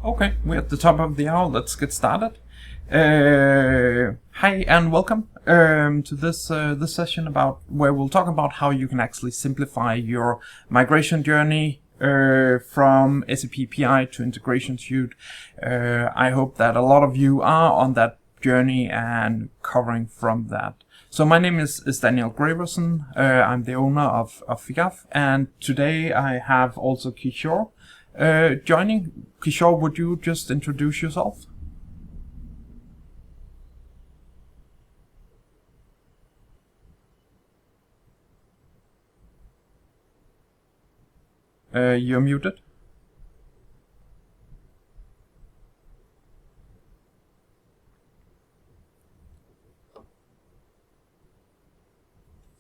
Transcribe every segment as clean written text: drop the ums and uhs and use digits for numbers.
Okay, we're at the top of the hour. Let's get started. Hi and welcome to this session about where we'll talk about how you can actually simplify your migration journey from SAP PI to Integration Suite. I hope that a lot of you are on that journey and covering from that. So my name is Daniel Graverson. I'm the owner of Figaf, and today I have also Kishore joining. Kishore, would you just introduce yourself? You're muted.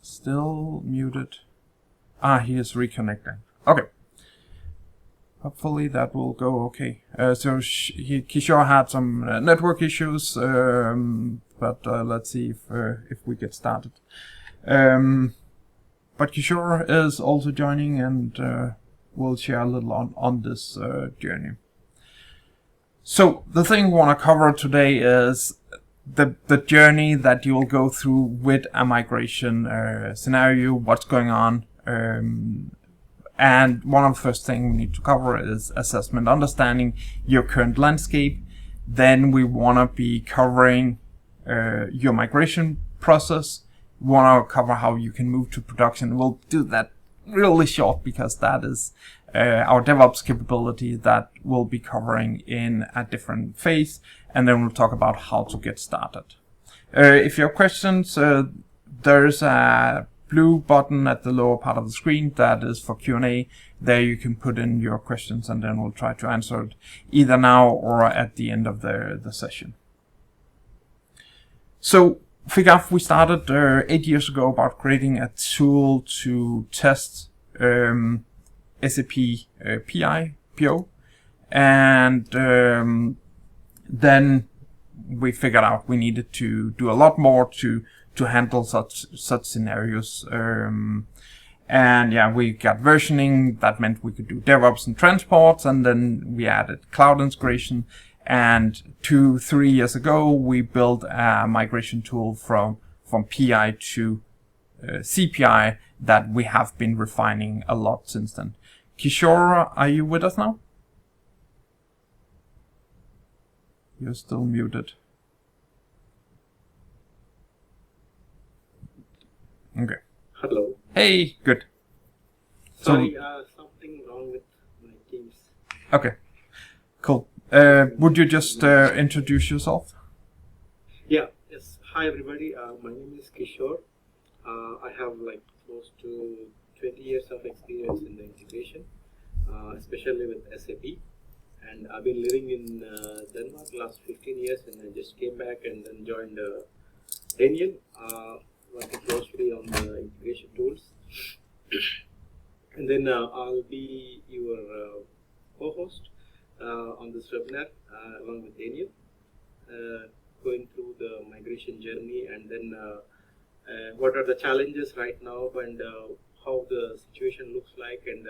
Still muted. He is reconnecting. Okay. Hopefully that will go okay. So Kishore had some network issues, but let's see if we get started. But Kishore is also joining, and we'll share a little on this journey. So the thing we want to cover today is the journey that you will go through with a migration scenario, what's going on. And one of the first things we need to cover is assessment, understanding your current landscape. Then we want to be covering your migration process. We want to cover how you can move to production. We'll do that really short because that is our DevOps capability that we'll be covering in a different phase. And then we'll talk about how to get started. If you have questions, there's a blue button at the lower part of the screen that is for Q&A. There you can put in your questions, and then we'll try to answer it either now or at the end of the session. So Figaf, we started 8 years ago about creating a tool to test SAP PI, PO, and then we figured out we needed to do a lot more to handle such scenarios. And yeah, we got versioning. That meant we could do DevOps and transports, and then we added cloud integration. And 2-3 years ago, we built a migration tool from PI to CPI that we have been refining a lot since then. Kishore, are you with us now? You're still muted. Okay. Hello. Hey, good. Sorry, something wrong with my Teams. Okay, cool. Would you just introduce yourself? Yeah, yes. Hi, everybody. My name is Kishore. I have like close to 20 years of experience in the integration, especially with SAP. And I've been living in Denmark last 15 years, and I just came back and then joined Daniel, working closely on the integration tools. And then I'll be your co-host on this webinar along with Daniel, going through the migration journey, and then what are the challenges right now, and how the situation looks like, and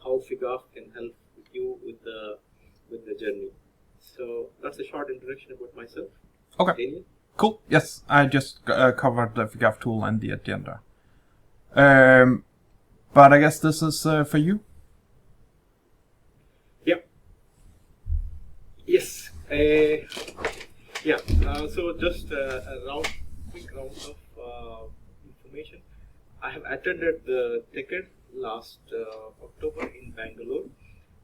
how Figaf can help you with the journey. So that's a short introduction about myself. Okay. Daniel? Cool. Yes, I just covered the Figaf tool and the agenda. But I guess this is for you. Yeah. Yes. Yeah. So just a quick round of information. I have attended the TechEd last October in Bangalore,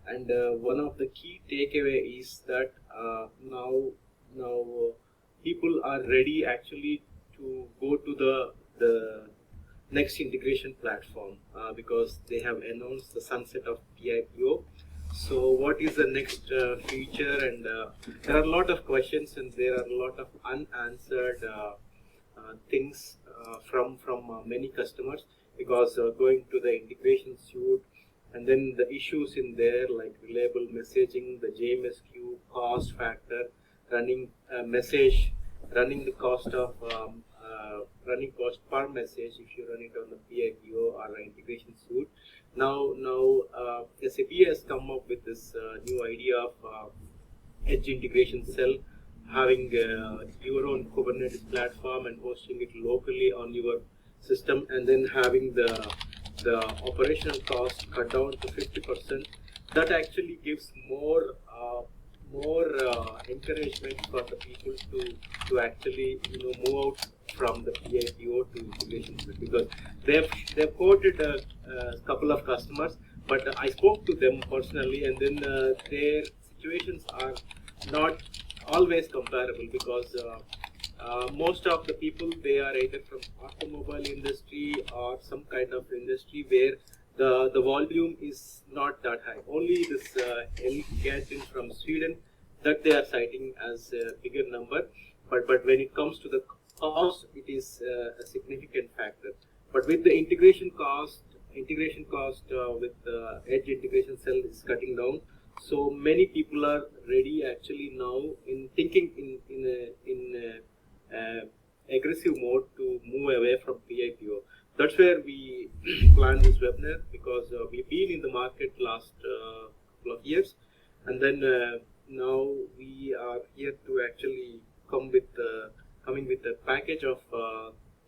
and one of the key takeaway is that now people are ready actually to go to the next integration platform because they have announced the sunset of PIPO. So what is the next feature? And there are a lot of questions, and there are a lot of unanswered things from many customers, because going to the integration suite, and then the issues in there like reliable messaging, the JMS queue, cost factor, running message, running the cost of running cost per message if you run it on the PIPO or an integration suite. Now SAP has come up with this new idea of edge integration cell, having your own Kubernetes platform and hosting it locally on your system, and then having the operational cost cut down to 50%. That actually gives more encouragement for the people to actually move out from the PIPO to integration, because they've quoted a couple of customers, but I spoke to them personally, and then their situations are not always comparable, because most of the people, they are either from automobile industry or some kind of industry where the volume is not that high. Only this Elgatin from Sweden that they are citing as a bigger number, but when it comes to the cost, it is a significant factor. But with the integration cost with the edge integration cell is cutting down, so many people are ready actually now in thinking in aggressive mode to move away from PIPO. That's where we planned this webinar, because we've been in the market last couple of years, and then now we are here to actually coming with a package of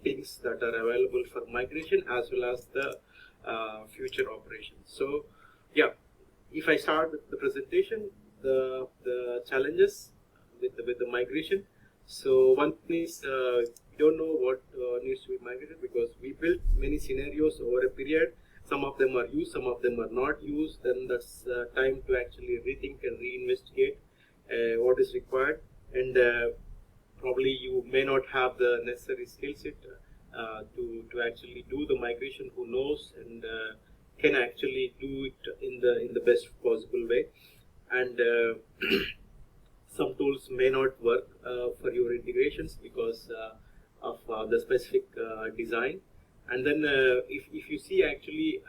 things that are available for migration as well as the future operations. So yeah, if I start with the presentation, the challenges with the migration. So one thing is we don't know what needs to be migrated, because we built many scenarios over a period. Some of them are used, some of them are not used. Then that's time to actually rethink and reinvestigate what is required. And probably you may not have the necessary skill set to actually do the migration. Who knows, and can actually do it in the best possible way. And some tools may not work for your integrations because of the specific design. And then if you see actually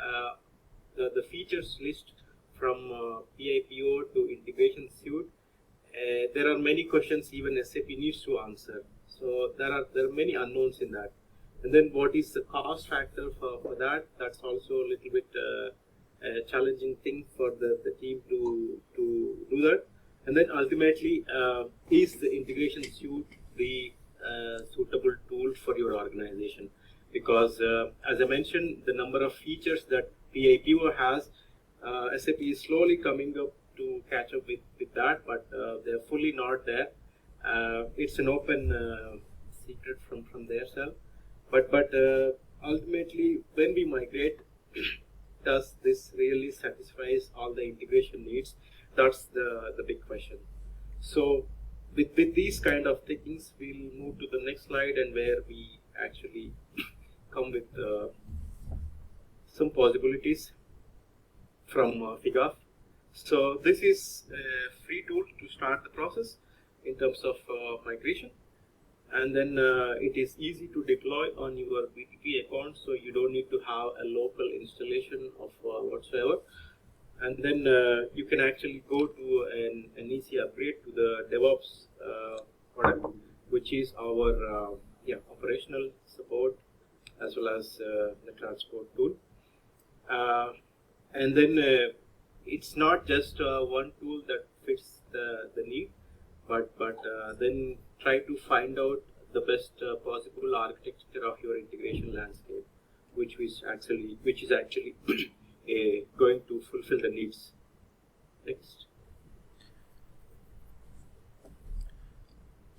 the features list from PIPO to integration suite, there are many questions even SAP needs to answer. So there are many unknowns in that. And then what is the cost factor for that? That's also a little bit a challenging thing for the team to do that. And then ultimately, is the integration suite the suitable tool for your organization? Because as I mentioned, the number of features that PIPO has, SAP is slowly coming up to catch up with that, but they're fully not there. It's an open secret from their side. But ultimately, when we migrate, does this really satisfies all the integration needs? That's the big question. So with these kind of thinkings, we'll move to the next slide, and where we actually come with some possibilities from Figaf. So this is a free tool to start the process in terms of migration. And then it is easy to deploy on your BTP account, so you don't need to have a local installation of whatsoever. And then you can actually go to an easy upgrade to the DevOps product, which is our operational support as well as the transport tool. And then it's not just one tool that fits the need, but then try to find out the best possible architecture of your integration landscape, which is actually going to fulfill the needs. Next.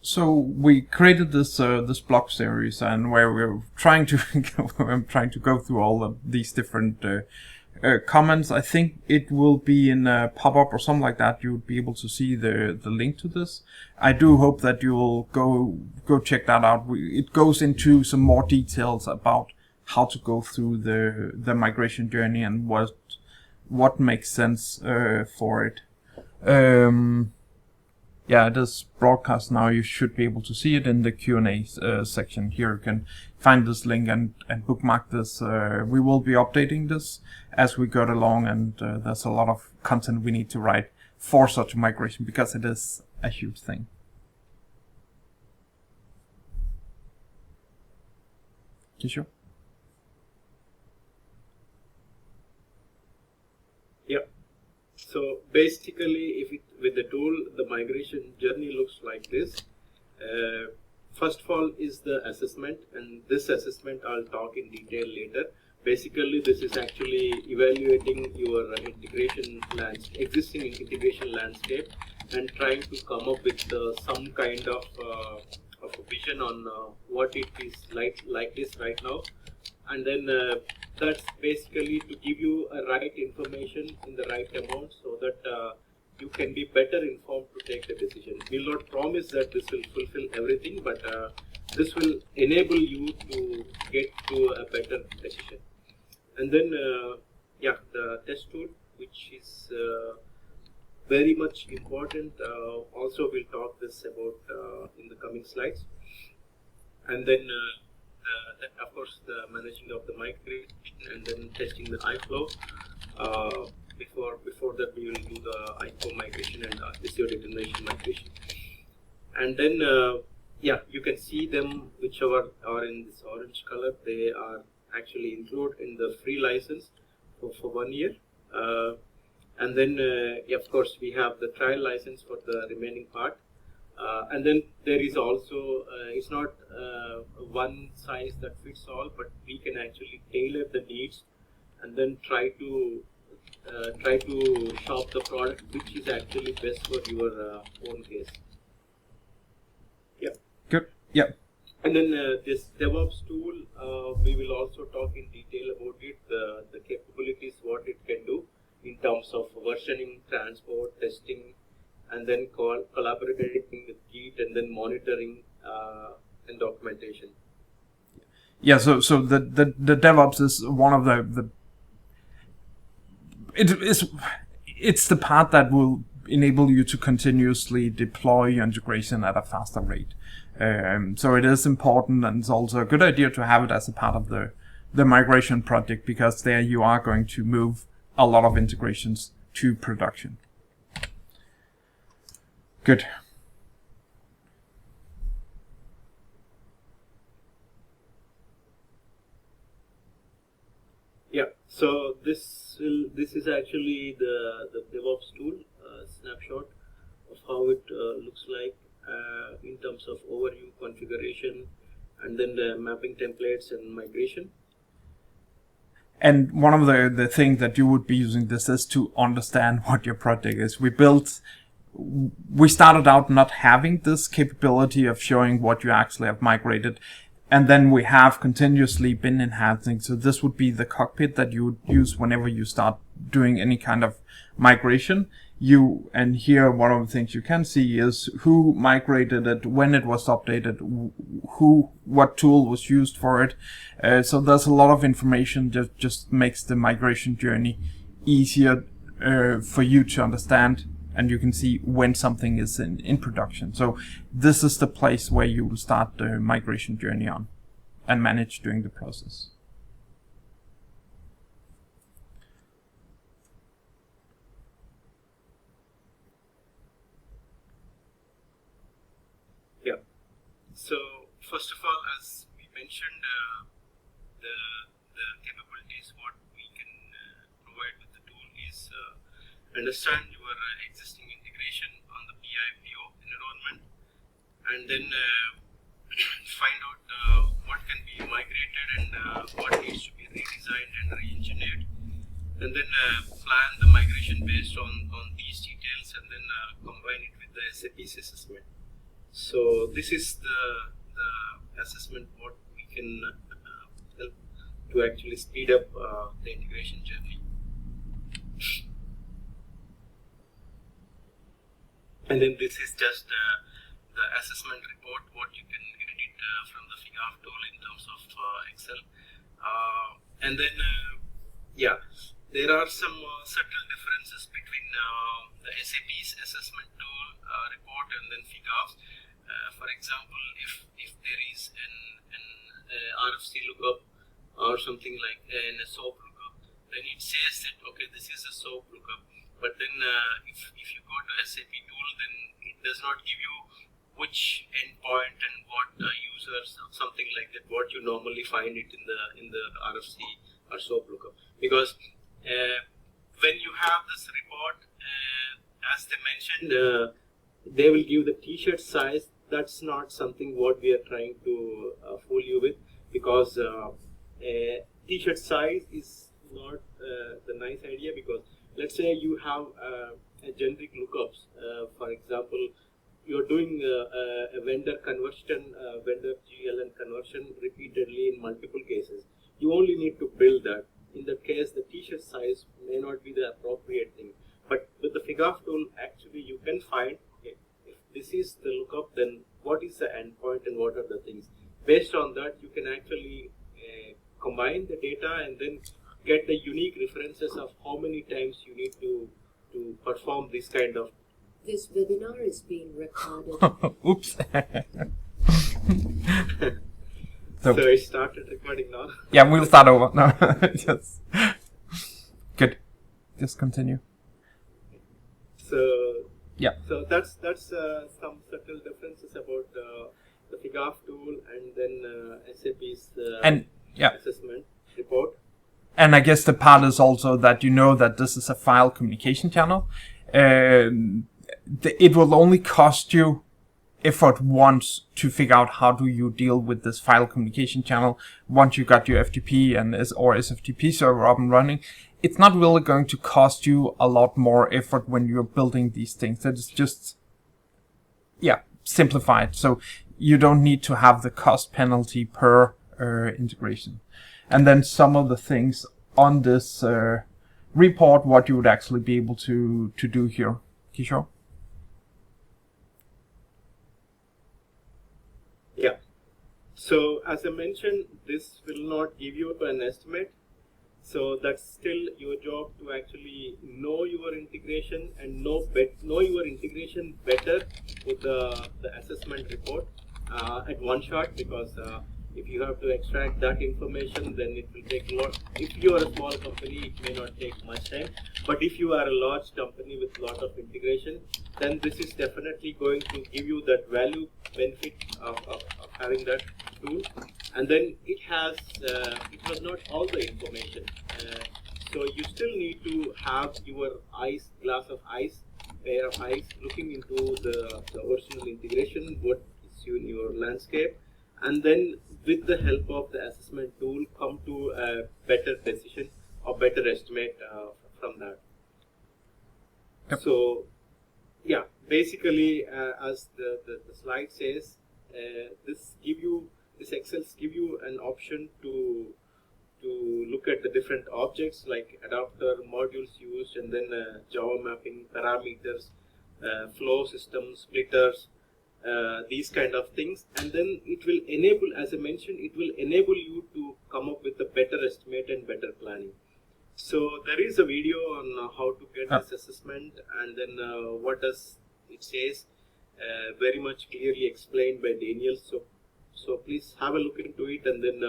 So we created this this blog series, and where we're trying to go through all of these different comments. I think it will be in a pop-up or something like that. You'll be able to see the link to this. I do hope that you will go check that out. It goes into some more details about how to go through the migration journey and what makes sense for it. Yeah, it is broadcast now. You should be able to see it in the Q&A section. Here you can find this link and bookmark this. We will be updating this as we go along, and there's a lot of content we need to write for such a migration, because it is a huge thing. Kishore? Yep. So basically, with the tool, the migration journey looks like this. First of all is the assessment, and this assessment I'll talk in detail later. Basically, this is actually evaluating your existing integration landscape and trying to come up with some kind of a vision on what it is like this right now. And then that's basically to give you a right information in the right amount so that you can be better informed to take the decision. We'll not promise that this will fulfill everything, but this will enable you to get to a better decision. And then, the test tool, which is very much important. Also, we'll talk this about in the coming slides. And then, of course, the managing of the migration and then testing the iFlow. Before that, we will do the iFlow migration and SEO determination migration. And then, you can see them, whichever are in this orange color. They are actually included in the free license for 1 year. And then, of course, we have the trial license for the remaining part. And then there is also, it's not one size that fits all, but we can actually tailor the needs and then try to shop the product which is actually best for your own case. Yeah. Good. Yeah. And then this DevOps tool, we will also talk in detail about it, the capabilities, what it can do in terms of versioning, transport, testing, and then collaborating with Git, and then monitoring and documentation. Yeah, so the DevOps is one of it's the part that will enable you to continuously deploy your integration at a faster rate. So it is important, and it's also a good idea to have it as a part of the migration project, because there you are going to move a lot of integrations to production. Good. Yeah. So this is actually the DevOps tool snapshot of how it looks like in terms of overview, configuration, and then the mapping templates and migration. And one of the things that you would be using this is to understand what your project is. We started out not having this capability of showing what you actually have migrated, and then we have continuously been enhancing. So this would be the cockpit that you would use whenever you start doing any kind of migration. And here one of the things you can see is who migrated it, when it was updated, what tool was used for it. So there's a lot of information that just makes the migration journey easier for you to understand, and you can see when something is in production. So this is the place where you will start the migration journey on and manage during the process. Yeah. So first of all, as we mentioned, the capabilities what we can provide with the tool is understand your existing integration on the PI/PO environment, and then find out what can be migrated and what needs to be redesigned and re-engineered, and then plan the migration based on these details, and then combine it with the SAP's assessment. So this is the assessment what we can help to actually speed up the integration journey. And then this is just the assessment report, what you can edit from the Figaf tool in terms of Excel. And then, there are some subtle differences between the SAP's assessment tool report and then Figaf. For example, if there is an RFC lookup or something like an SOAP lookup, then it says that, okay, this is a SOAP lookup. But then if you go to SAP tool, then it does not give you which endpoint and what users, something like that, what you normally find it in the RFC or SOAP lookup. Because when you have this report, as they mentioned, they will give the t-shirt size. That's not something what we are trying to fool you with, because a t-shirt size is not the nice idea, because let's say you have a generic lookups. For example, you're doing a vendor conversion, vendor GLN conversion repeatedly in multiple cases. You only need to build that. In that case, the t-shirt size may not be the appropriate thing. But with the Figaf tool, actually you can find, okay, if this is the lookup, then what is the endpoint and what are the things. Based on that, you can actually combine the data and then get the unique references of how many times you need to perform this kind of. This webinar is being recorded. Oops. So it started recording now. Yeah, we'll start over. No, just good. Just continue. So yeah. So that's some subtle differences about the Figaf tool and then SAP's assessment report. And I guess the part is also that you know that this is a file communication channel. It will only cost you effort once to figure out how do you deal with this file communication channel once you got your FTP or SFTP server up and running. It's not really going to cost you a lot more effort when you're building these things. That is just, simplified. So you don't need to have the cost penalty per integration. And then some of the things on this report, what you would actually be able to do here. Kishore? Yeah. So as I mentioned, this will not give you an estimate. So that's still your job to actually know your integration and know your integration better with the assessment report at one shot, because if you have to extract that information, then it will take a lot. If you are a small company, it may not take much time. But if you are a large company with a lot of integration, then this is definitely going to give you that value benefit of having that tool. And then it has not all the information. So you still need to have your glass of eyes, pair of eyes, looking into the original integration, what is in your landscape, and then with the help of the assessment tool, come to a better decision or better estimate from that. Yep. So, yeah, basically, as the slide says, this Excels give you an option to look at the different objects like adapter, modules used, and then Java mapping, parameters, flow systems, splitters, these kind of things, and then it will enable, as I mentioned, it will enable you to come up with a better estimate and better planning. So there is a video on how to get this assessment, and then what does it says, very much clearly explained by Daniel. So please have a look into it, and then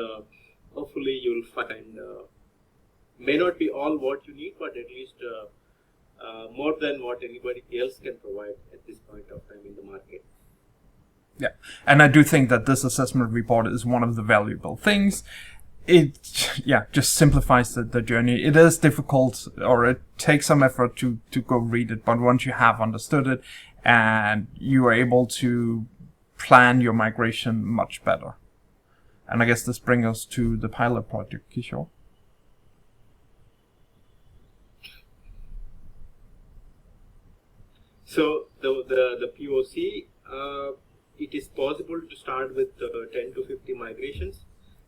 hopefully you'll find may not be all what you need, but at least more than what anybody else can provide at this point of time in the market. Yeah, and I do think that this assessment report is one of the valuable things. It, just simplifies the journey. It is difficult, or it takes some effort to go read it, but once you have understood it, and you are able to plan your migration much better. And I guess this brings us to the pilot project, Kishore. So the POC, it is possible to start with 10 to 50 migrations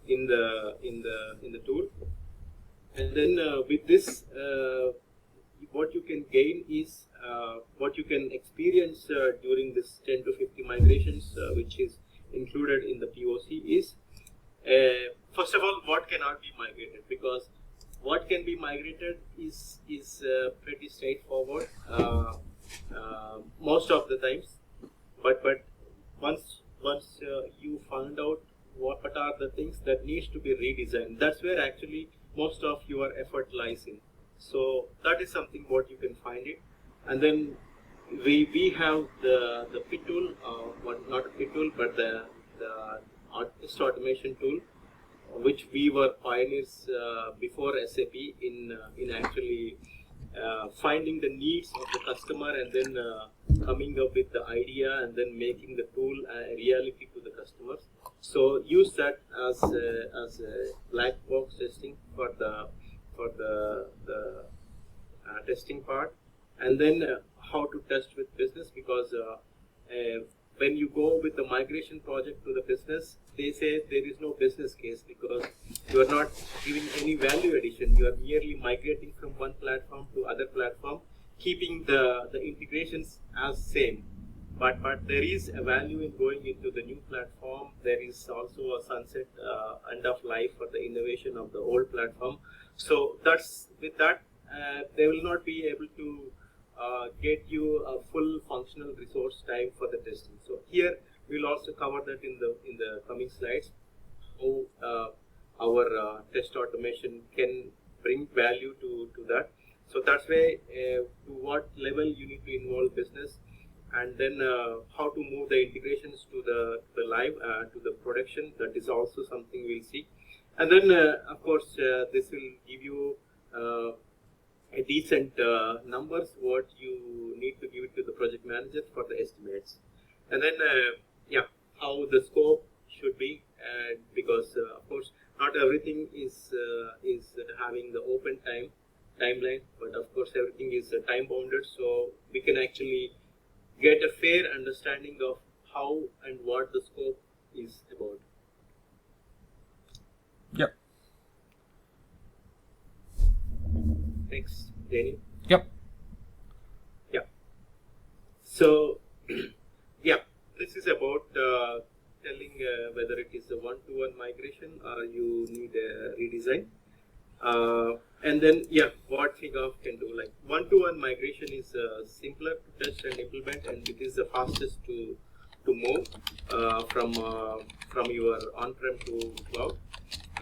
in the tool, and then with this, what you can gain is what you can experience during this 10 to 50 migrations, which is included in the POC, is first of all, what cannot be migrated, because what can be migrated is pretty straightforward most of the times, but once you find out what are the things that needs to be redesigned, that's where actually most of your effort lies in. So that is something what you can find it. And then we have the PIT tool, not a PIT tool, but the artist automation tool, which we were pioneers before SAP in actually finding the needs of the customer and then coming up with the idea and then making the tool a reality to the customers. So use that as a black box testing for the testing part, and then how to test with business, because when you go with the migration project to the business, they say there is no business case because you are not giving any value addition. You are merely migrating from one platform to other platform, keeping the integrations as same. But there is a value in going into the new platform. There is also a sunset end of life for the innovation of the old platform. So that's with that they will not be able to get you a full functional resource time for the testing. So here we'll also cover that in the coming slides, how our test automation can bring value to that. So that's why to what level you need to involve business, and then how to move the integrations to the live to the production. That is also something we'll see. And then of course this will give you a decent numbers what you need to give it to the project manager for the estimates. And then how the scope should be, because of course not everything is having the open timeline, but of course everything is time bounded, so we can actually get a fair understanding of how and what the scope is about. Yep. Next, Danny. Yep. Yeah. So, this is about telling whether it is a one-to-one migration or you need a redesign. And then, what Figaf can do. Like one-to-one migration is simpler to test and implement, and it is the fastest to move from your on-prem to cloud.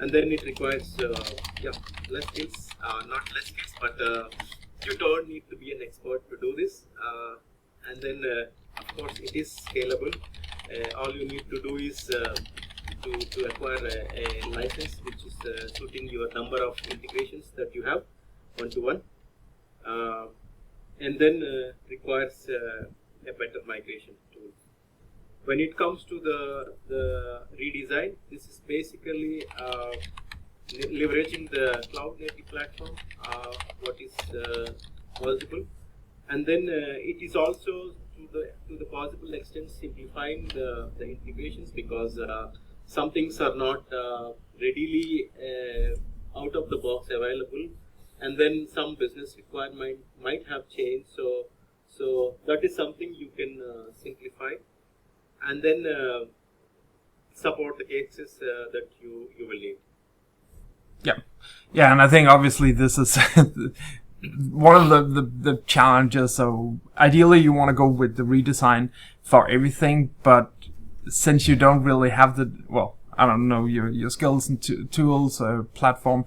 And then it requires less skills, not less skills, but you don't need to be an expert to do this. And then of course it is scalable. All you need to do is to acquire a license which is suiting your number of integrations that you have one-to-one, and then requires a better migration tool. When it comes to the redesign, this is basically leveraging the cloud native platform, what is possible, and then it is also to the possible extent simplifying the integrations, because some things are not readily out of the box available, and then some business requirement might have changed. So that is something you can simplify, and then support the cases that you will need. Yeah, and I think obviously this is one of the challenges. So ideally you want to go with the redesign for everything, but since you don't really have your skills and tools platform,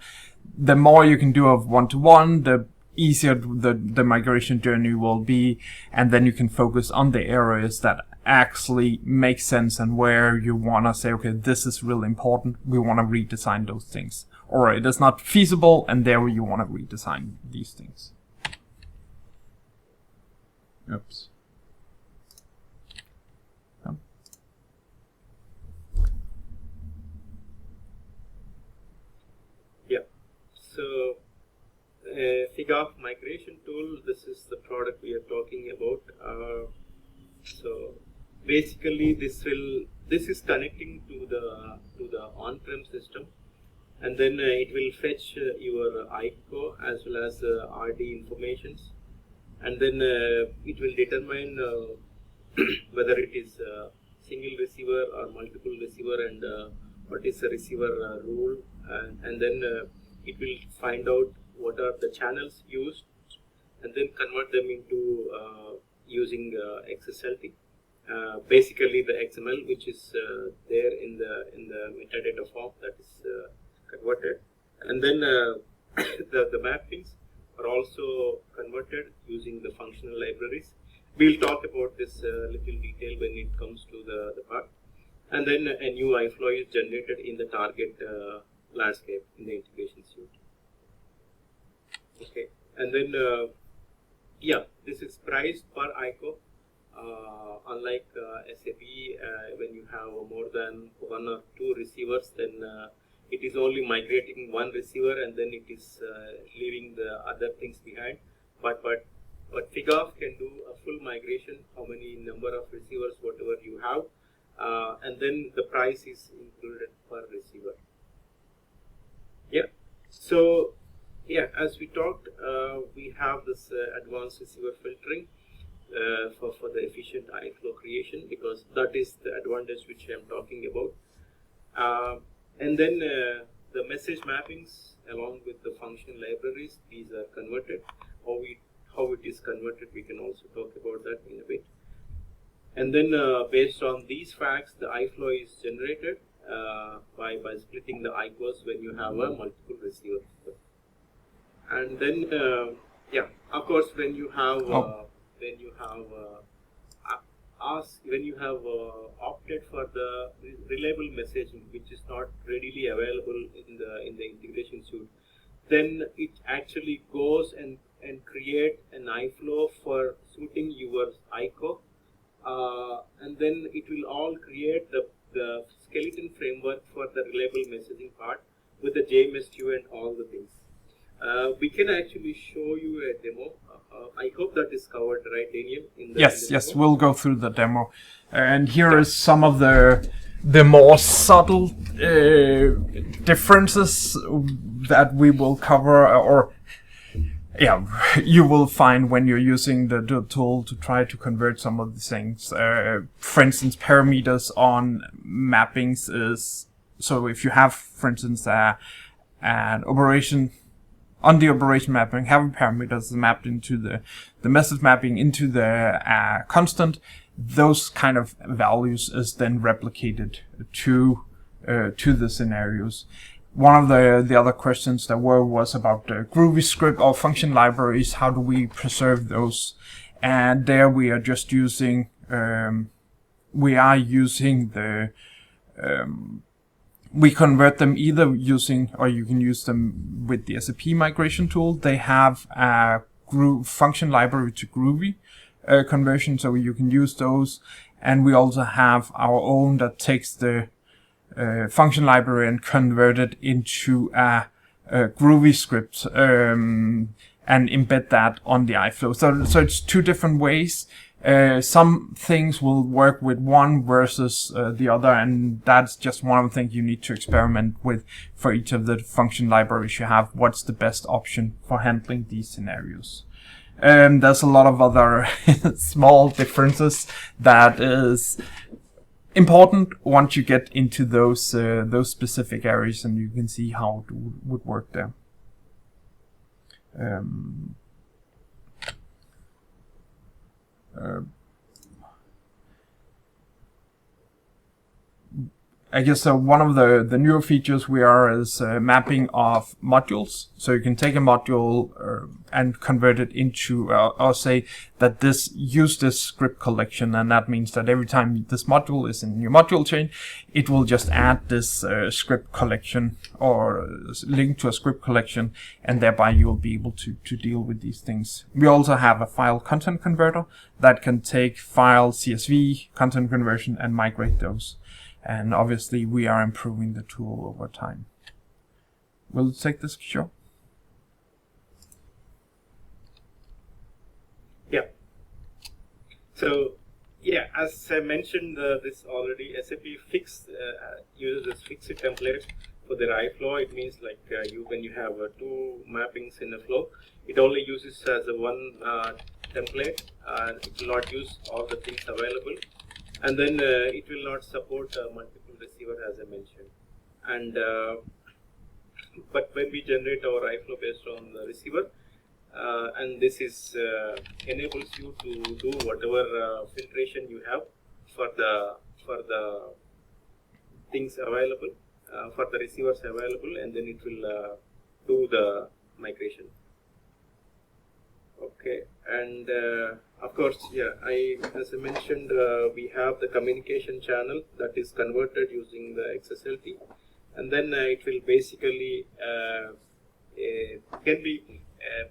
the more you can do of one-to-one, the easier the migration journey will be, and then you can focus on the areas that actually make sense and where you want to say, okay, this is really important, we want to redesign those things, or it is not feasible and there you want to redesign these things. Oops. So Figaf migration tool, this is the product we are talking about. So basically this is connecting to the on-prem system, and then it will fetch your ICO as well as RD informations, and then it will determine whether it is a single receiver or multiple receiver, and what is the receiver rule, and then it will find out what are the channels used, and then convert them into using XSLT. Basically the XML which is there in the metadata form, that is converted, and then the mappings are also converted using the functional libraries. We'll talk about this little detail when it comes to the part. And then a new iFlow is generated in the target landscape in the integration suite. Okay, And then yeah, this is priced per ICO. Unlike SAP, when you have more than one or two receivers, then it is only migrating one receiver and then it is leaving the other things behind. But Figaf can do a full migration, how many number of receivers, whatever you have, and then the price is included per receiver. Yeah. So yeah, as we talked, we have this advanced receiver filtering for the efficient iFlow creation, because that is the advantage which I am talking about. And then the message mappings along with the function libraries, these are converted. How it is converted, we can also talk about that in a bit. And then based on these facts, the iFlow is generated by splitting the ICOs when you have a multiple receiver. And then yeah, of course, when you have opted for the reliable messaging, which is not readily available in the integration suite, then it actually goes and create an iFlow for suiting your ICO, and then it will all create the skeleton framework for the reliable messaging part with the JMSQ and all the things. We can actually show you a demo. I hope that is covered, right, Daniel? Yes, we'll go through the demo. And here is some of the more subtle differences that we will cover, or yeah, you will find when you're using the tool to try to convert some of the things. For instance, parameters on mappings is, so if you have, for instance, an operation, on the operation mapping, having parameters mapped into the message mapping into the constant, those kind of values is then replicated to the scenarios. One of the other questions that was about the Groovy script or function libraries. How do we preserve those? And there we are just using we convert them either using, or you can use them with the SAP migration tool. They have a function library to Groovy conversion, so you can use those. And we also have our own that takes the function library and convert it into a Groovy script and embed that on the iFlow. So it's two different ways. Some things will work with one versus the other, and that's just one of the things you need to experiment with for each of the function libraries you have. What's the best option for handling these scenarios? There's a lot of other small differences that is important once you get into those specific areas, and you can see how it would work there. I guess one of the newer features is mapping of modules. So you can take a module and convert it into, or say that use this script collection, and that means that every time this module is in your module chain, it will just add this script collection or link to a script collection, and thereby you will be able to deal with these things. We also have a file content converter that can take file CSV content conversion and migrate those. And obviously we are improving the tool over time. Will it take this, Kishore? Yeah. So yeah, as I mentioned this already, SAP uses this fixed template for their iFlow. It means like when you have two mappings in a flow, it only uses as a one template, and it will not use all the things available. And then it will not support multiple receiver, as I mentioned. And but when we generate our iFlow based on the receiver, and this is enables you to do whatever filtration you have for the things available, for the receivers available, and then it will do the migration. Okay, and of course, yeah, as I mentioned, we have the communication channel that is converted using the XSLT, and then it will basically can be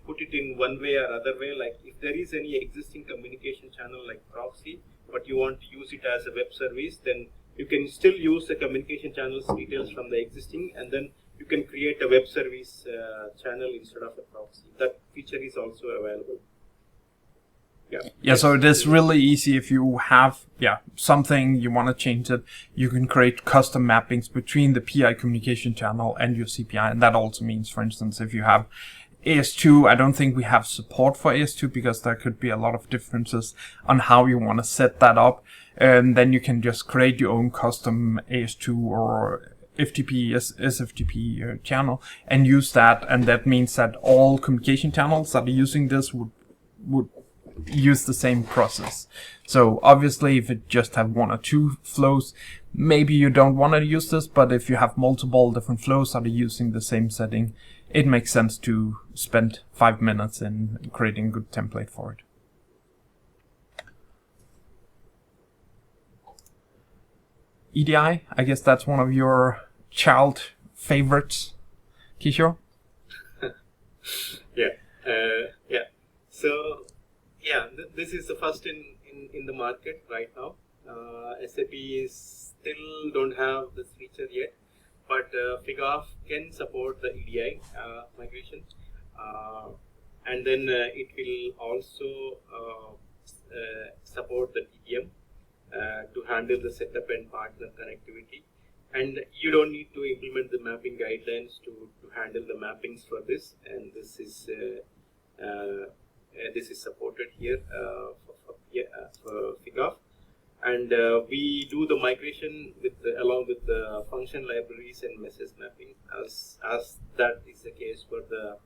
put it in one way or other way. Like if there is any existing communication channel like proxy, but you want to use it as a web service, then you can still use the communication channels details from the existing, and then you can create a web service channel instead of a proxy. That feature is also available. Yeah, so it is really easy if you have something you want to change it. You can create custom mappings between the PI communication channel and your CPI, and that also means, for instance, if you have AS2, I don't think we have support for AS2 because there could be a lot of differences on how you want to set that up, and then you can just create your own custom AS2 or FTP, SFTP channel and use that, and that means that all communication channels that are using this would use the same process. So obviously if it just have one or two flows, maybe you don't want to use this, but if you have multiple different flows that are using the same setting, it makes sense to spend 5 minutes in creating a good template for it. EDI, I guess that's one of your child favorites, Kishore? So this is the first in the market right now. SAP is still don't have this feature yet, but Figaf can support the EDI migration, and then it will also support the TDM to handle the setup and partner connectivity. And you don't need to implement the mapping guidelines to handle the mappings for this, and this is supported here for Figaf. And we do the migration along with the function libraries and message mapping, as that is the case for the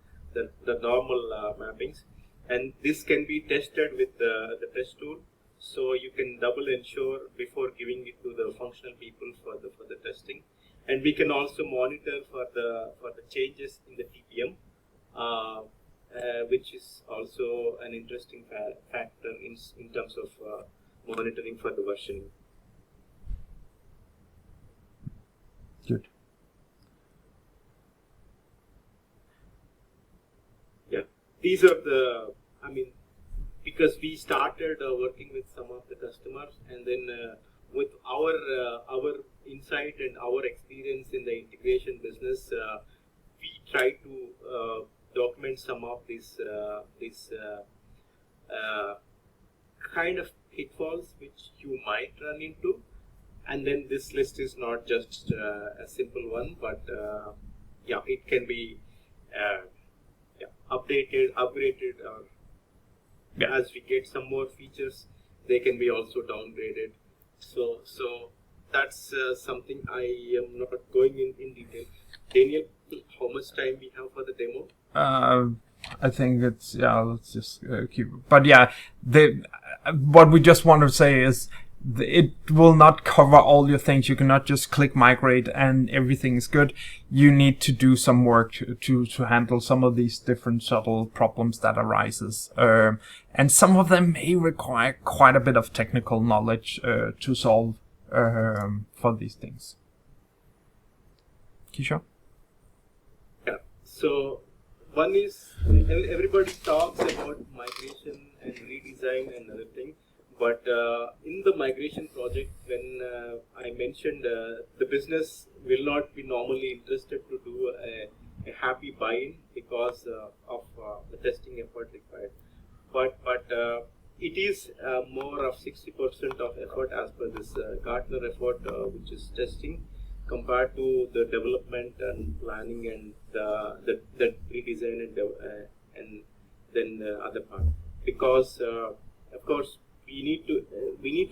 normal mappings. And this can be tested with the test tool, so you can double ensure before giving it to the functional people for the testing. And we can also monitor for the changes in the TPM, which is also an interesting factor in terms of monitoring for the versioning. Good. Yeah, these are because we started working with some of the customers, and then with our insight and our experience in the integration business, we try to document some of these kind of pitfalls which you might run into. And then this list is not just a simple one, but it can be updated, upgraded, or as we get some more features, they can be also downgraded. So that's something I am not going in detail. Daniel, how much time we have for the demo? I think it's let's just keep. But what we just want to say is it will not cover all your things. You cannot just click migrate and everything is good. You need to do some work to handle some of these different subtle problems that arises. And some of them may require quite a bit of technical knowledge to solve for these things. Kishore? Yeah. So one is everybody talks about migration and redesign and other thing. But in the migration project, when I mentioned the business will not be normally interested to do a happy buy-in because of the testing effort required. But it is more of 60% of effort as per this Gartner effort, which is testing, compared to the development and planning and the redesign and then the other part. Because of course, we need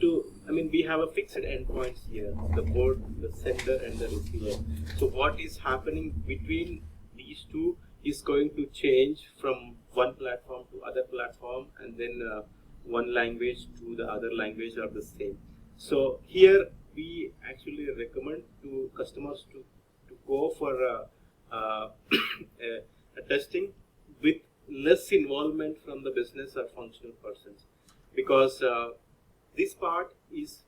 to. I mean, we have a fixed endpoints here: the board, the sender, and the receiver. So what is happening between these two is going to change from one platform to other platform, and then one language to the other language are the same. So here we actually recommend to customers to go for a testing with less involvement from the business or functional persons. Because this part is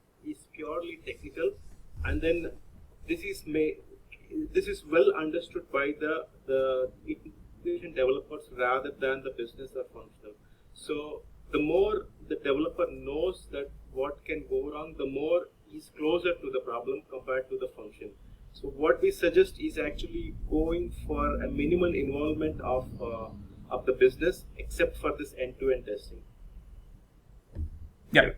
purely technical, and then this is well understood by the application developers rather than the business or functional. So the more the developer knows that what can go wrong, the more he's closer to the problem compared to the function. So what we suggest is actually going for a minimal involvement of the business, except for this end-to-end testing. Yeah.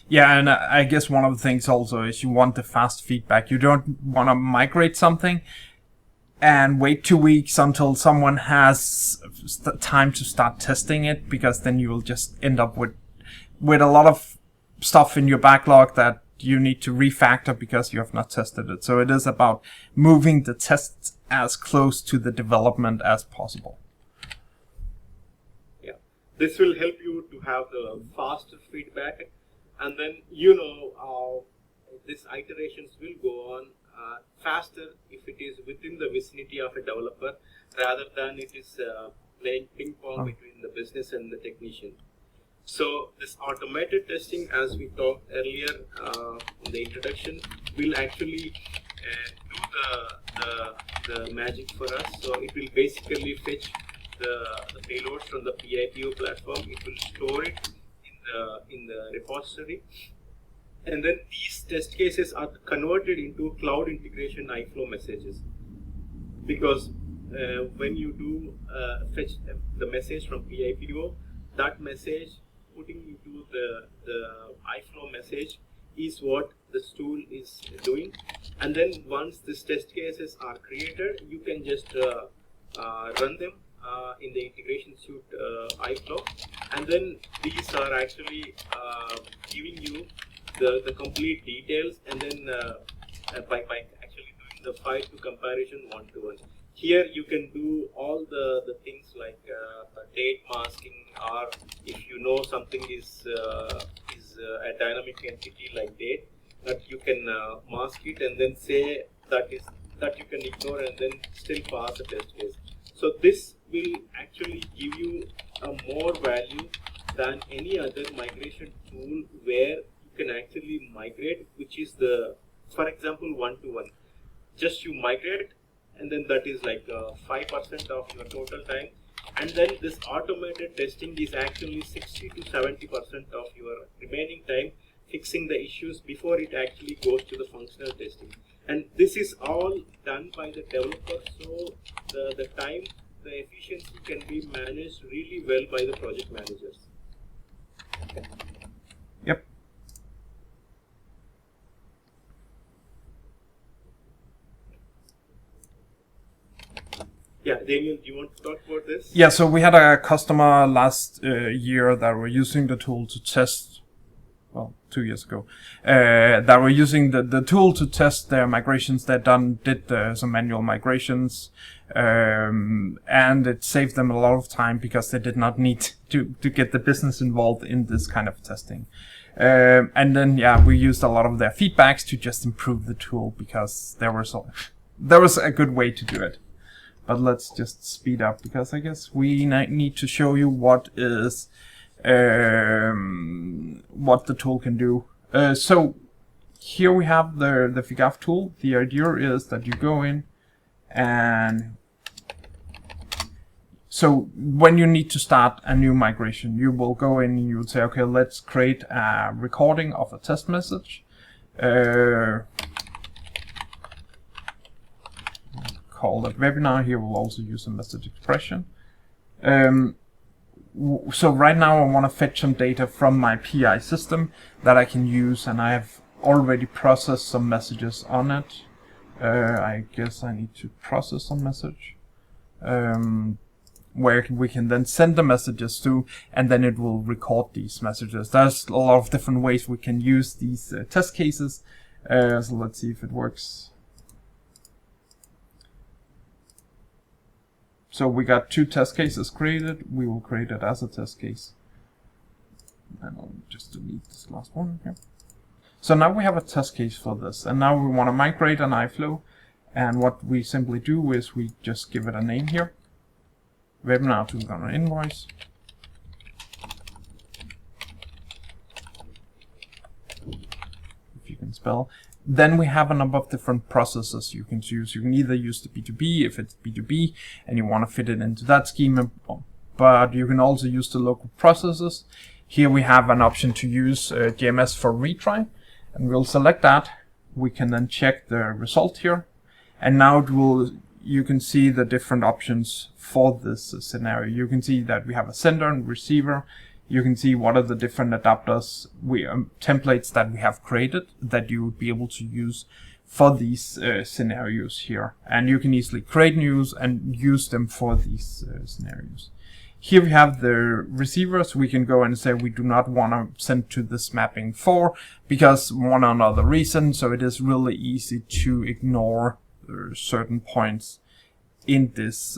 Yeah, and I guess one of the things also is you want the fast feedback. You don't want to migrate something and wait 2 weeks until someone has time to start testing it, because then you will just end up with a lot of stuff in your backlog that you need to refactor because you have not tested it. So it is about moving the tests as close to the development as possible. Yeah, this will help you to have the faster feedback, and then these iterations will go on faster if it is within the vicinity of a developer rather than it is playing ping pong between the business and the technician. So this automated testing, as we talked earlier in the introduction, will actually do the magic for us. So it will basically fetch the payloads from the PIPO platform. It will store it in the repository, and then these test cases are converted into cloud integration iFlow messages. Because when you do fetch the message from PIPO, that message putting into the iFlow message is what this tool is doing. And then once these test cases are created, you can just run them in the integration suite iFlow, and then these are actually giving you the complete details, and then by actually doing the file to comparison one-to-one. Here you can do all the things like date masking, or if you know something is a dynamic entity like date, that you can mask it and then say that you can ignore and then still pass the test case. So this will actually give you a more value than any other migration tool where you can actually migrate, which is for example, one-to-one. Just you migrate, and then that is like 5% of your total time. And then this automated testing is actually 60 to 70% of your remaining time, fixing the issues before it actually goes to the functional testing. And this is all done by the developer, so the time, the efficiency can be managed really well by the project managers. Yep. Yeah, Daniel, do you want to talk about this? Yeah, so we had a customer last year that were using the tool to test, well, 2 years ago, that were using the tool to test their migrations. Did some manual migrations, and it saved them a lot of time because they did not need to get the business involved in this kind of testing. And then, yeah, we used a lot of their feedbacks to just improve the tool, because there was a good way to do it. But let's just speed up, because I guess we need to show you what the tool can do. So here we have the Figaf tool. The idea is that you go in, and so when you need to start a new migration, you will go in and you will say, okay, let's create a recording of a test message. Call it webinar. Here we'll also use a message expression. So right now I want to fetch some data from my PI system that I can use, and I have already processed some messages on it. I guess I need to process some message where we can then send the messages to, and then it will record these messages. There's a lot of different ways we can use these test cases. So let's see if it works. So we got 2 test cases created. We will create it as a test case. And I'll just delete this last one here. So now we have a test case for this. And now we want to migrate an iFlow. And what we simply do is we just give it a name here. Webinar to an invoice. If you can spell. Then we have a number of different processes you can use. You can either use the B2B if it's B2B and you want to fit it into that schema, but you can also use the local processes. Here we have an option to use GMS for retry, and we'll select that. We can then check the result here, and now you can see the different options for this scenario. You can see that we have a sender and receiver. You can see what are the different adapters, templates that we have created that you would be able to use for these scenarios here. And you can easily create news and use them for these scenarios. Here we have the receivers. We can go and say we do not want to send to this mapping 4 because one or another reason. So it is really easy to ignore certain points in this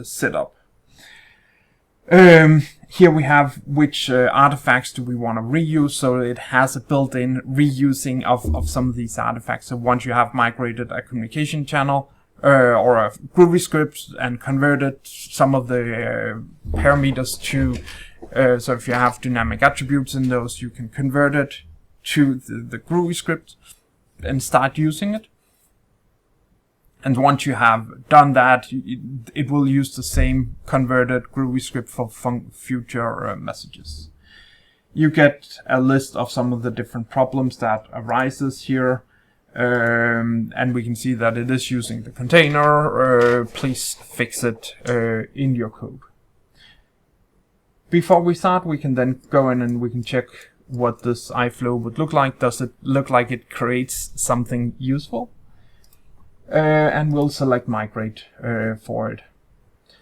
setup. Here we have which artifacts do we want to reuse, so it has a built-in reusing of some of these artifacts. So once you have migrated a communication channel or a Groovy script and converted some of the parameters to, so if you have dynamic attributes in those, you can convert it to the Groovy script and start using it. And once you have done that, it will use the same converted Groovy script for future messages. You get a list of some of the different problems that arises here. And we can see that it is using the container. Please fix it in your code. Before we start, we can then go in and we can check what this iFlow would look like. Does it look like it creates something useful? And we'll select migrate for it.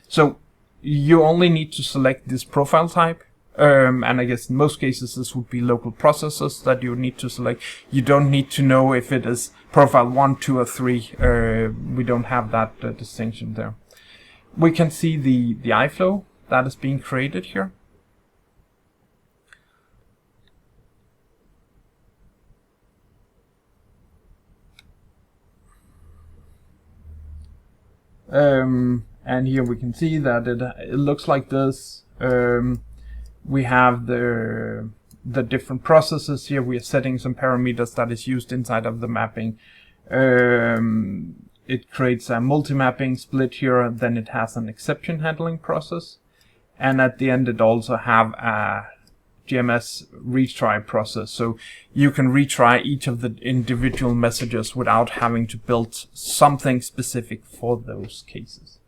So you only need to select this profile type. And I guess in most cases this would be local processes that you need to select. You don't need to know if it is profile 1, 2, or 3. We don't have that distinction there. We can see the iFlow that is being created here. And here we can see that it looks like this. We have the different processes here. We are setting some parameters that is used inside of the mapping. It creates a multi-mapping split here, then it has an exception handling process. And at the end it also have a GMS retry process. So you can retry each of the individual messages without having to build something specific for those cases.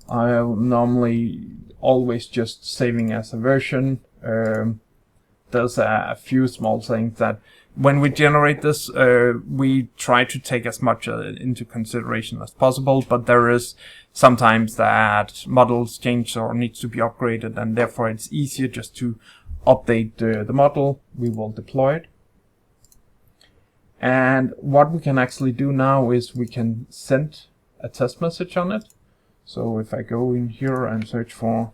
I normally always just saving as a version. There's a few small things that when we generate this, we try to take as much into consideration as possible, but there is sometimes that models change or needs to be upgraded, and therefore it's easier just to update the model. We will deploy it. And what we can actually do now is we can send a test message on it. So if I go in here and search for,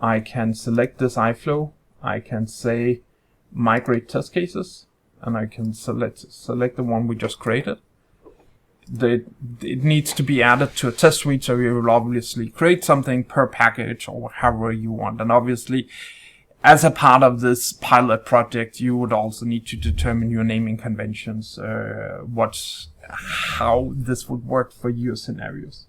I can select this iFlow, I can say migrate test cases, and I can select the one we just created. It needs to be added to a test suite, so you will obviously create something per package or however you want. And obviously, as a part of this pilot project, you would also need to determine your naming conventions, how this would work for your scenarios.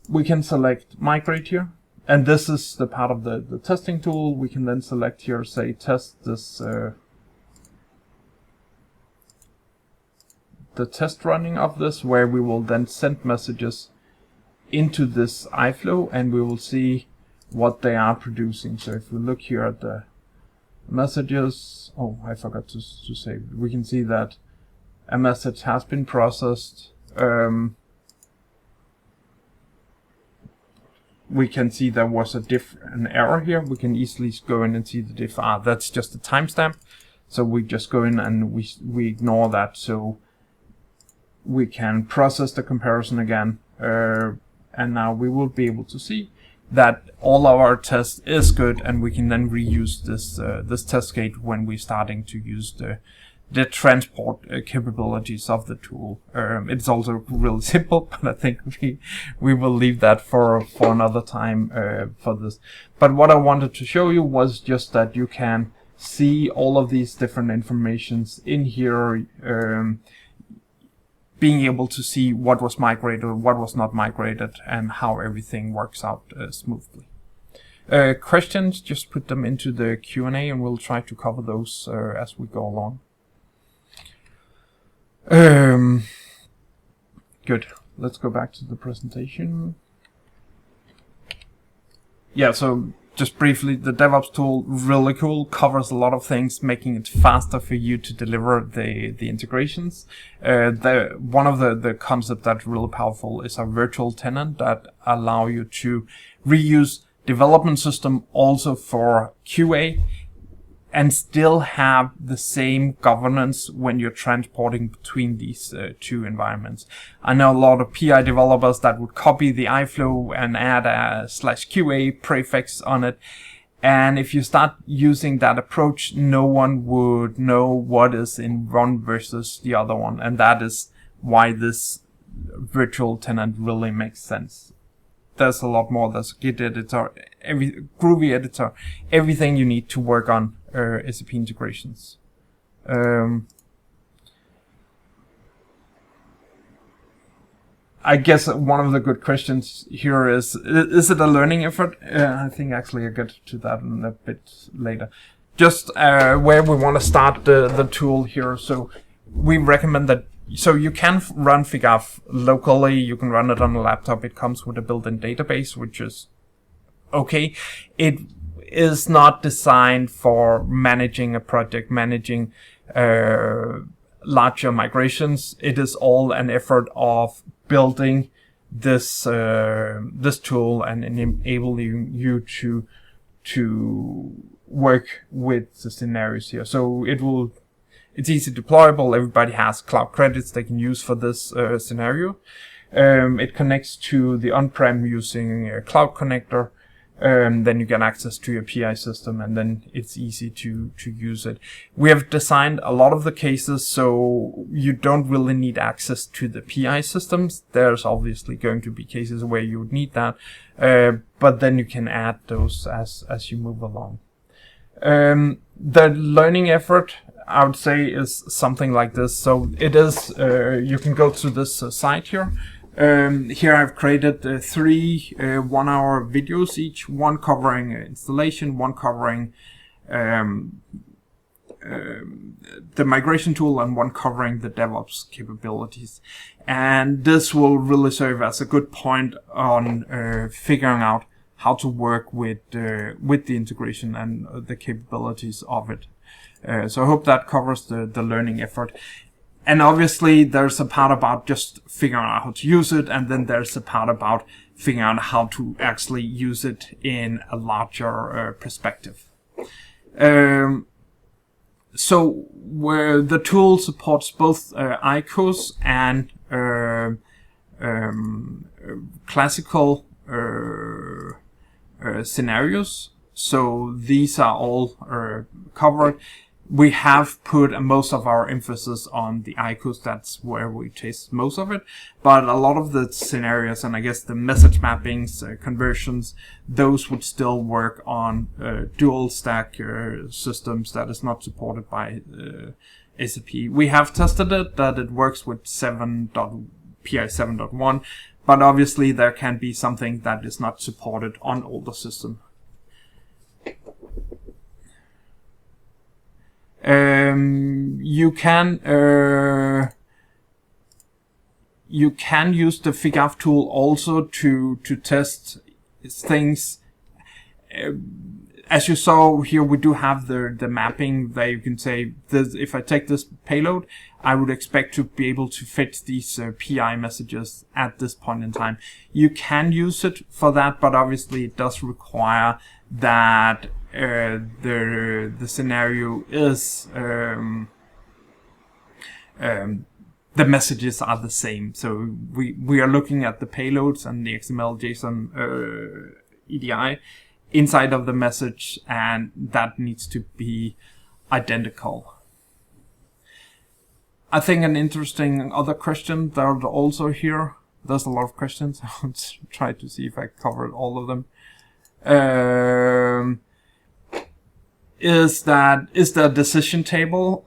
We can select migrate here, and this is the part of the testing tool. We can then select here, say test this, the test running of this, where we will then send messages into this iFlow, and we will see what they are producing. So if we look here at the messages, oh, I forgot to say, we can see that a message has been processed. We can see there was an error here. We can easily go in and see the diff. That's just a timestamp. So we just go in and we ignore that. So we can process the comparison again. And now we will be able to see that all of our tests is good, and we can then reuse this test case when we're starting to use the transport capabilities of the tool. It's also really simple, but I think we will leave that for another time for this. But what I wanted to show you was just that you can see all of these different informations in here, being able to see what was migrated, what was not migrated, and how everything works out smoothly. Questions, just put them into the Q&A and we'll try to cover those as we go along. Good. Let's go back to the presentation. Yeah, so just briefly, the DevOps tool, really cool, covers a lot of things, making it faster for you to deliver the integrations. One of the concepts that's really powerful is a virtual tenant that allow you to reuse development system also for QA and still have the same governance when you're transporting between these two environments. I know a lot of PI developers that would copy the iFlow and add a /QA prefix on it. And if you start using that approach, no one would know what is in one versus the other one. And that is why this virtual tenant really makes sense. There's a lot more. There's a Git editor, Groovy editor, everything you need to work on SAP integrations. I guess one of the good questions here is it a learning effort? I think actually I'll get to that in a bit later. Just where we want to start the tool here. So we recommend that. So you can run Figaf locally, you can run it on a laptop, it comes with a built-in database, which is okay. It is not designed for managing a project, managing larger migrations. It is all an effort of building this tool and enabling you to work with the scenarios here. So it's easy deployable. Everybody has cloud credits they can use for this scenario. It connects to the on-prem using a cloud connector. Then you get access to your PI system, and then it's easy to use it. We have designed a lot of the cases so you don't really need access to the PI systems. There's obviously going to be cases where you would need that, but then you can add those as you move along. The learning effort, I would say, is something like this. So it is, you can go to this site here. Here I've created 3 1-hour videos each, one covering installation, one covering the migration tool, and one covering the DevOps capabilities. And this will really serve as a good point on figuring out how to work with the integration and the capabilities of it. So I hope that covers the learning effort. And obviously there's a part about just figuring out how to use it, and then there's a part about figuring out how to actually use it in a larger perspective. So where the tool supports both ICOs and classical scenarios. So these are all covered. We have put most of our emphasis on the ICOs. That's where we test most of it. But a lot of the scenarios, and I guess the message mappings, conversions, those would still work on dual stack systems that is not supported by SAP. We have tested it, that it works with PI 7.1, but obviously there can be something that is not supported on older systems. You can use the Figaf tool also to test things. As you saw here, we do have the mapping that you can say, if I take this payload, I would expect to be able to fit these PI messages at this point in time. You can use it for that, but obviously it does require that the scenario is the messages are the same. So we are looking at the payloads and the XML JSON EDI inside of the message, and that needs to be identical. I think an interesting other question that are also here. There's a lot of questions. I'll try to see if I covered all of them. is the decision table,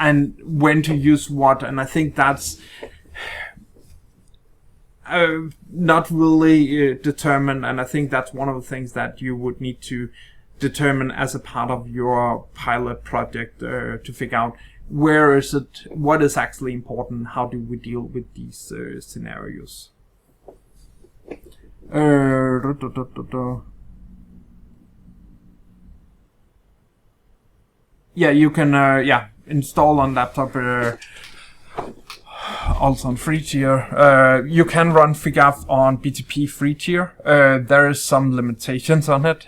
and when to use what, and I think that's not really determined, and I think that's one of the things that you would need to determine as a part of your pilot project to figure out where is it, what is actually important, how do we deal with these scenarios. Yeah, you can install on laptop, also on free tier. You can run Figaf on BTP free tier. There is some limitations on it.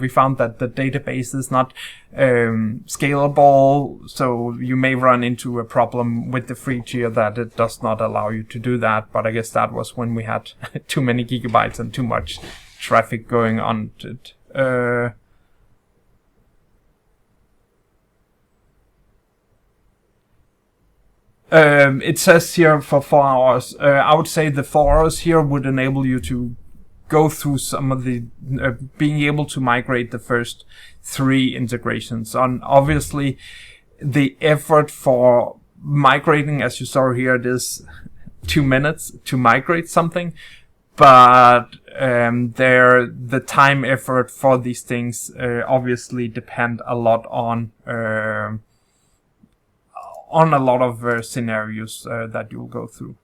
We found that the database is not scalable, so you may run into a problem with the free tier that it does not allow you to do that. But I guess that was when we had too many gigabytes and too much traffic going on to it. It says here for 4 hours. I would say the 4 hours here would enable you to go through some of the being able to migrate the first 3 integrations. And obviously, the effort for migrating, as you saw here, it is 2 minutes to migrate something. But the time effort for these things obviously depend a lot on a lot of scenarios that you'll go through.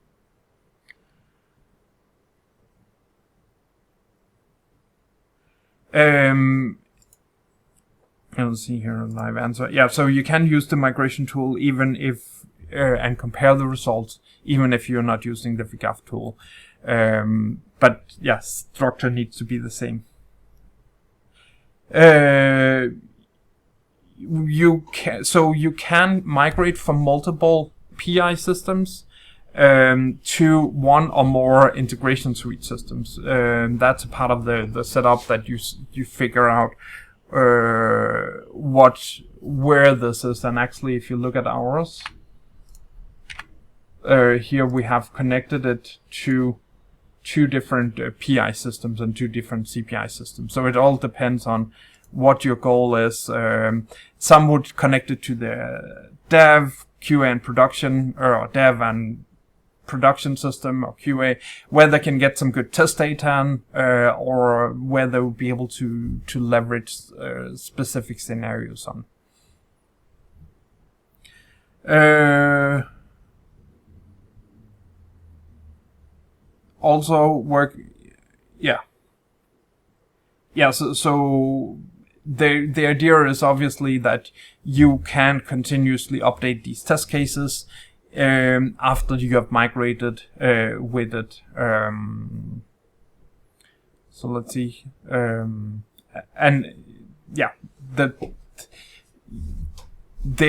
Let's see here, a live answer. Yeah, so you can use the migration tool even if, and compare the results, even if you're not using the Figaf tool. But yes, structure needs to be the same. You can migrate from multiple PI systems to one or more integration suite systems. That's a part of the setup that you figure out where this is. And actually, if you look at ours, here we have connected it to 2 different PI systems and 2 different CPI systems. So it all depends on what your goal is. Some would connect it to the dev, QA and production, or dev and production system, or QA, where they can get some good test data, or where they will be able to leverage specific scenarios on. Also work, yeah. So the idea is obviously that you can continuously update these test cases after you have migrated with it. So let's see. And yeah, the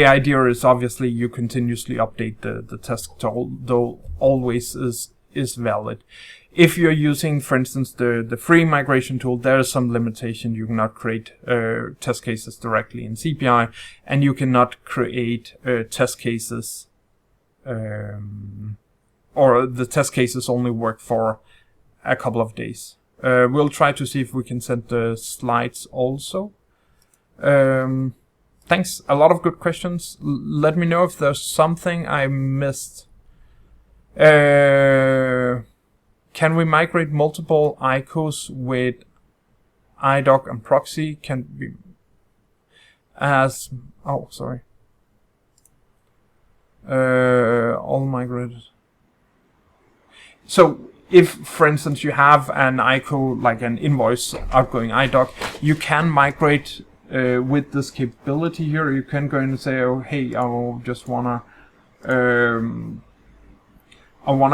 idea is obviously you continuously update the test tool, though always is valid. If you're using, for instance, the free migration tool, there is some limitation. You cannot create test cases directly in CPI, and you cannot create test cases, or the test cases only work for a couple of days. We'll try to see if we can send the slides also. Thanks. A lot of good questions. Let me know if there's something I missed. Can we migrate multiple ICOs with iDoc and proxy? Can be all migrated. So if, for instance, you have an ICO like an invoice outgoing iDoc, you can migrate with this capability here. You can go in and say, oh, hey, I just wanna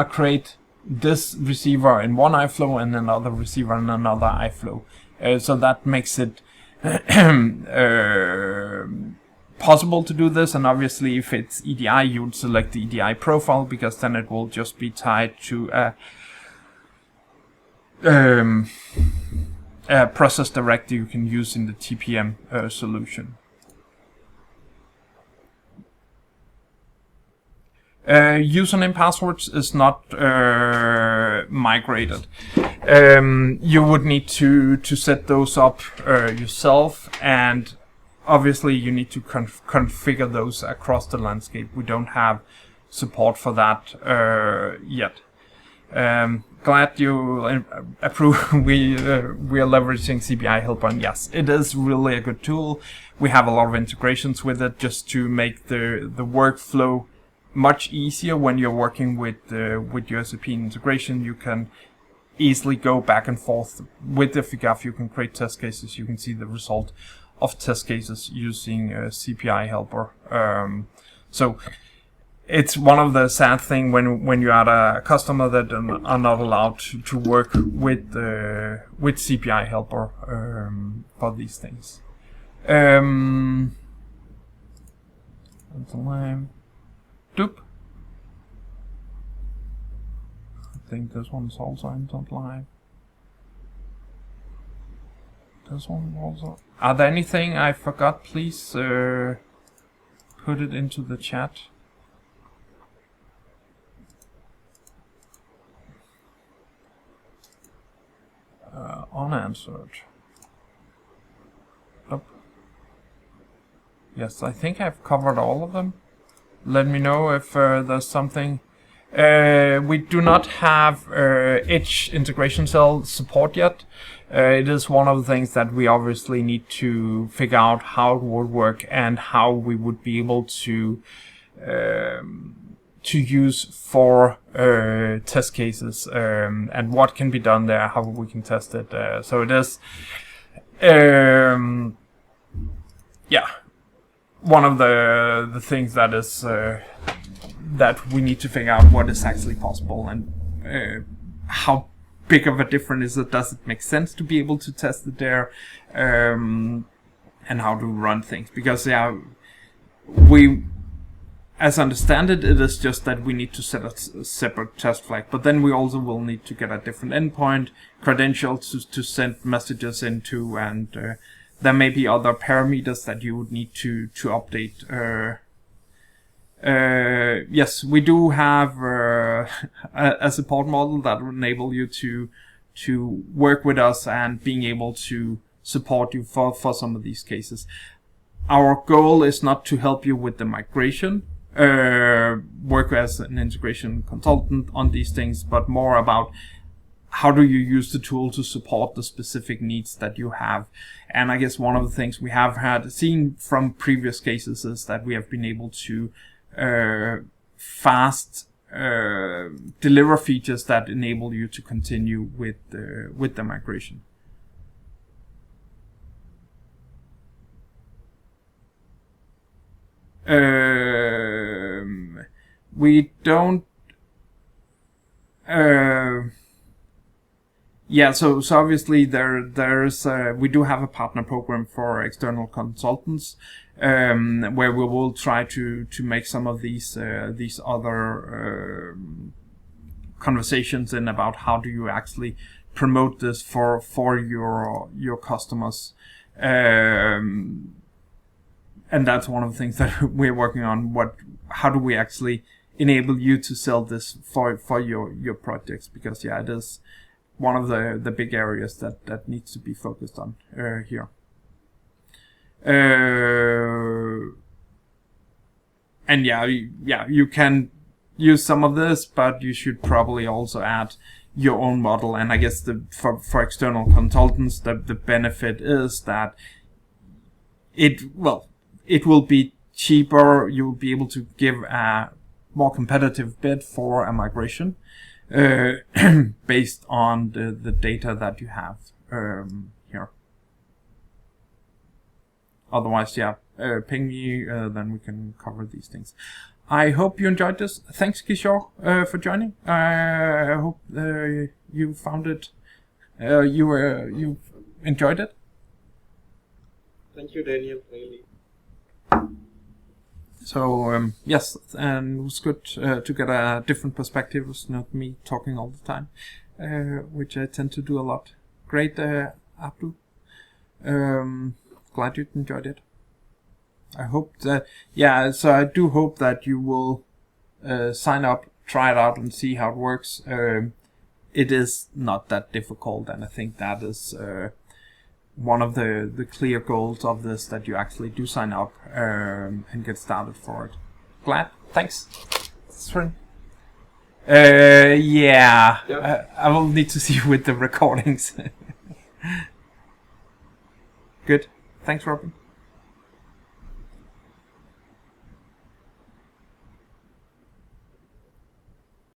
create this receiver in one iFlow and another receiver in another iFlow. So that makes it possible to do this. And obviously, if it's EDI, you would select the EDI profile, because then it will just be tied to a process director you can use in the TPM solution. Username passwords is not migrated. You would need to set those up yourself, and obviously you need to configure those across the landscape. We don't have support for that yet. Glad you approve. We are leveraging CPI Helper, and yes, it is really a good tool. We have a lot of integrations with it just to make the workflow much easier. When you're working with your SAP integration, you can easily go back and forth with the Figaf. You can create test cases. You can see the result of test cases using CPI Helper. So it's one of the sad things when you are a customer that are not allowed to work with CPI Helper for these things. Doop. I think this one's also not live. This one also. Are there anything I forgot? Please put it into the chat. Unanswered. Nope. Yes, I think I've covered all of them. Let me know if there's something. We do not have Edge integration cell support yet. It is one of the things that we obviously need to figure out how it would work and how we would be able to use for test cases, and what can be done there, how we can test it. So it is, yeah, one of the things that is that we need to figure out what is actually possible, and how big of a difference is it. Does it make sense to be able to test it there, and how to run things? Because yeah, as I understand it, it is just that we need to set a separate test flag, but then we also will need to get a different endpoint credential to send messages into, and there may be other parameters that you would need to update. Yes, we do have a support model that will enable you to work with us and being able to support you for some of these cases. Our goal is not to help you with the migration, work as an integration consultant on these things, but more about how do you use the tool to support the specific needs that you have. And I guess one of the things we have seen from previous cases is that we have been able to fast deliver features that enable you to continue with the migration. We don't. Yeah, so obviously there's we do have a partner program for external consultants, where we will try to make some of these other conversations in about how do you actually promote this for your customers. And that's one of the things that we're working on. How do we actually enable you to sell this for your projects? Because yeah, it is one of the big areas that needs to be focused on here. And yeah, you can use some of this, but you should probably also add your own model. And I guess for external consultants, the benefit is that it will be cheaper. You'll be able to give a more competitive bid for a migration based on the data that you have here. Otherwise, yeah, ping me, then we can cover these things. I hope you enjoyed this. Thanks, Kishore, for joining. I hope you found it. You enjoyed it. Thank you, Daniel. Really. So yes, and it was good to get a different perspective. It's not me talking all the time, which I tend to do a lot. Great, Abdu. Glad you enjoyed it. I hope that, yeah, so I do hope that you will sign up, try it out, and see how it works. It is not that difficult, and I think that is one of the clear goals of this, that you actually do sign up and get started for it. Glad. Thanks. Yeah. I will need to see you with the recordings. Good. Thanks, Robin.